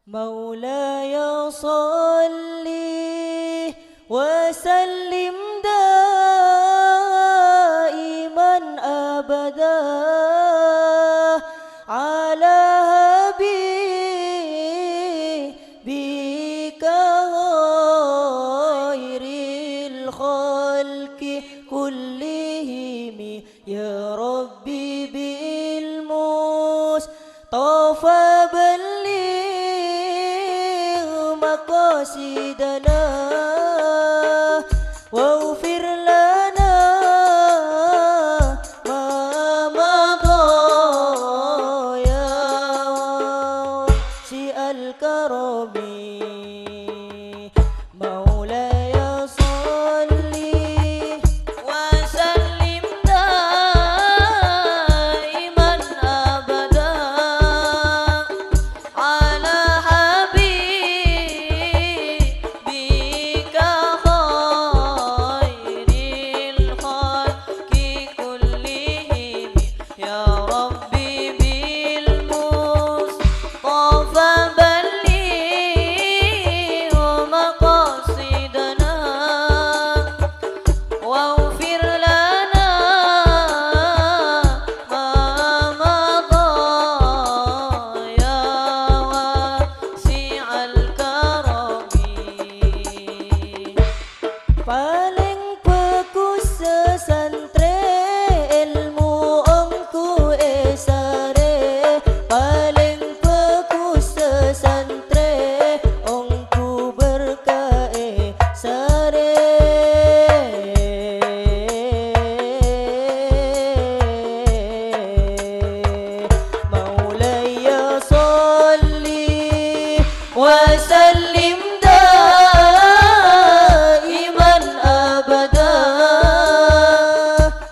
مولاي صل وسلم دائما أبدا على حبيبك خير الخلق كلهم يا ربي بالمصطفى بلغ مقاصدنا واغفر لنا ما مضى يا واسع الكرم مولاي صل وسلم دائما أبدا على حبيبك خير الخلق كلهم يا ربي بالمصطفى بلغ مقاصدنا واغفر لنا ما مضى يا واسع الكرم. Paling bagus sesantri ilmu engku esare. Paling bagus sesantri engku berkae sare. Maulaya sholli wa sallim دائما أبدا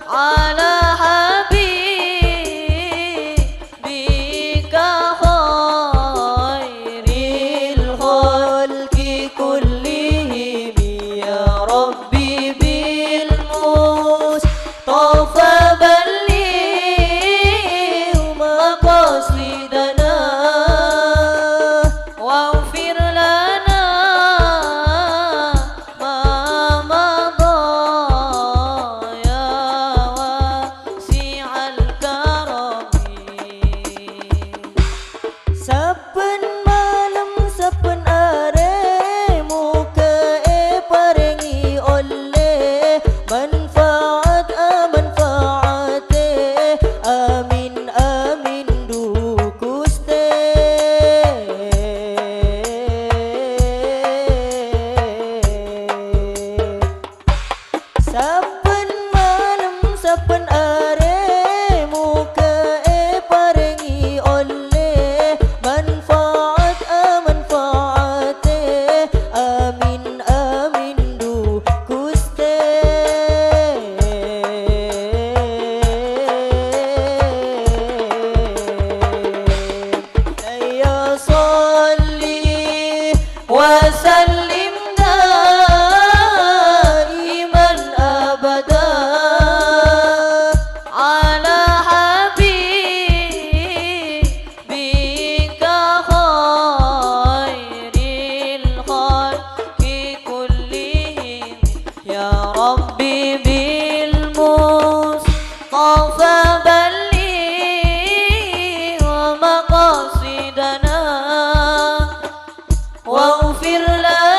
على حبيبك خير الخلق كلهم يا ربي بالمصطفى بلغ مقاصدنا واغفر لنا ما مضى يا واسع الكرم. Saben malam saben are muka paringi oleh manfaat amin amin du Gusti. Saben malam saben are muka paringi oleh manfaat amin amin du Gusti. Ya sholli wa sallim دائما أبدا على حبيبك خير الخلق كلهم يا ربي بالمصطفى بلغ مقاصدنا واغفر لنا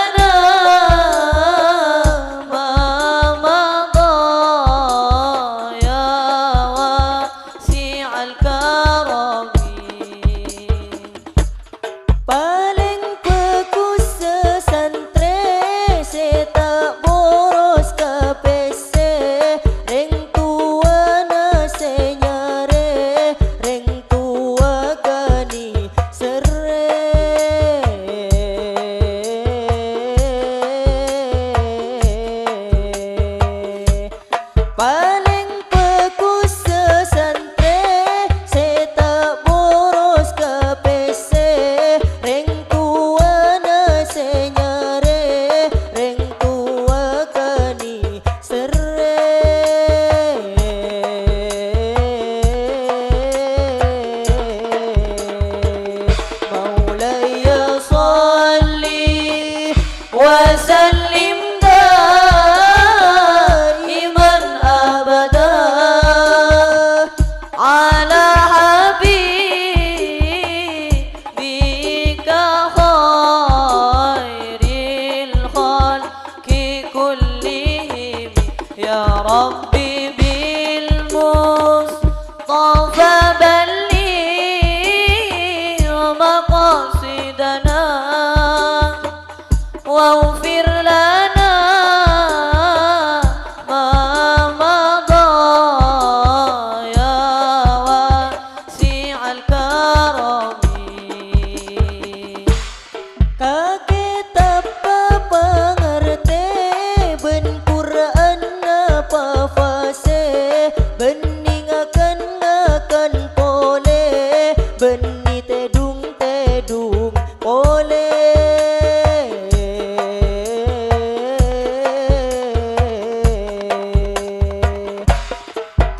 واغفر لنا ما مضى يا واسع الكرم. Kakitab pengerti ben Quran apa fase beningakan akan pole beni tedung pole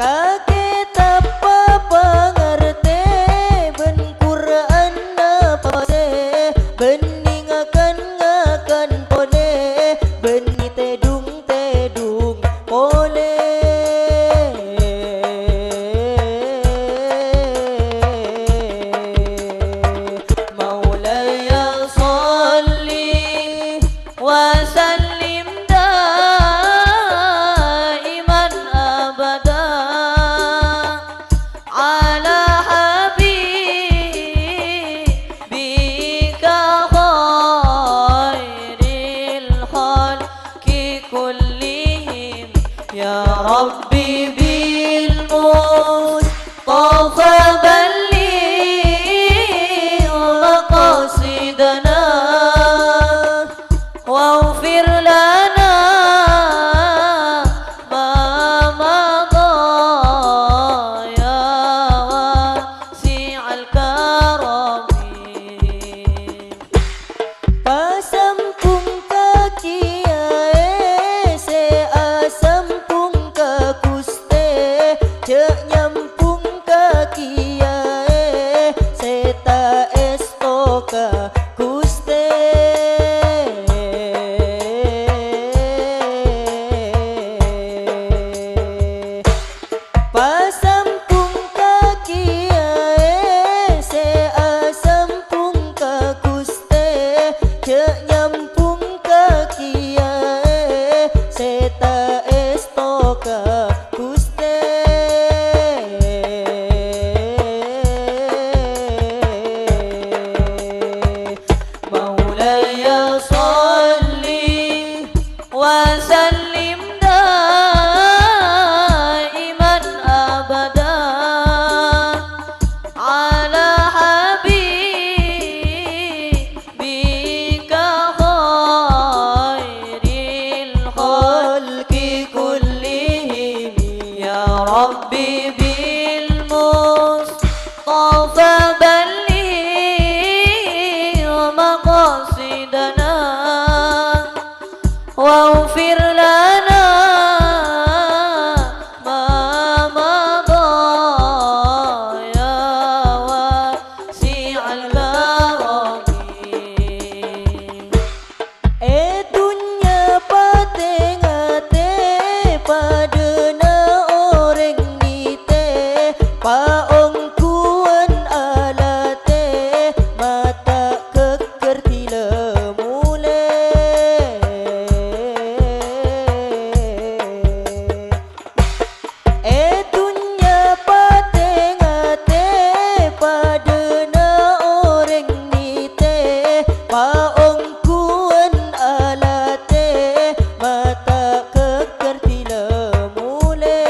Kakitab pengerti ben Quran apa fase beningakan akan pole beni tedung pole مولاي صل وسلم دائما أبدا على حبيبك خير الخلق كلهم يا ربي بالمصطفى بلغ مقاصدنا واغفر لنا ما مضى يا واسع الكرم. Pasampung kaki ae se asampung ka kuste cek nyampung kaki ae se ta esto ka kuste Pasampung kaki ae se asampung ka kuste cek nyampung kaki ae se ta esto ka kuste مولاي صل وسلم دائما أبدا على حبيبك خير الخلق كلهم يا ربي بالمصطفى بلغ مقاصدنا واغفر لنا ما مضى يا واسع الكرم. Dunya patengate padana orang nite paong kuan alate mata keker tila mule dunya patengate padana orang nite paong kuan alate mata keker tila mule